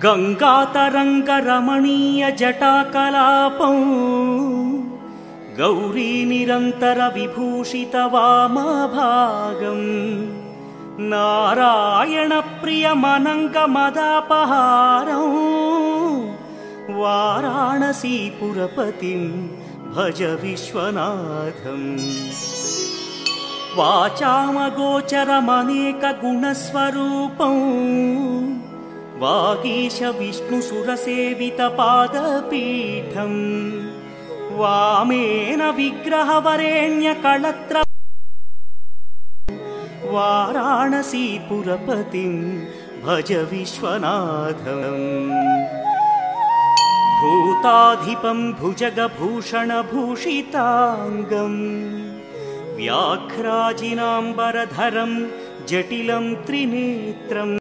गङ्गातरङ्गरमणीयजटाकलापं गौरीनिरन्तरविभूषितवामभागम् नारायणप्रियमनङ्गमदापहारं वाराणसीपुरपतिं भज विश्वनाथम्। वाचामगोचरमनेकगुणस्वरूपं वागीश विष्णुसुरसेवितपादपीठम् वामेन विग्रहवरेण्यकळत्र वाराणसीपुरपतिं भज विश्वनाथम्। भूताधिपं भुजगभूषणभूषिताङ्गम् व्याघ्राजिनाम्बरधरं जटिलं त्रिनेत्रम्।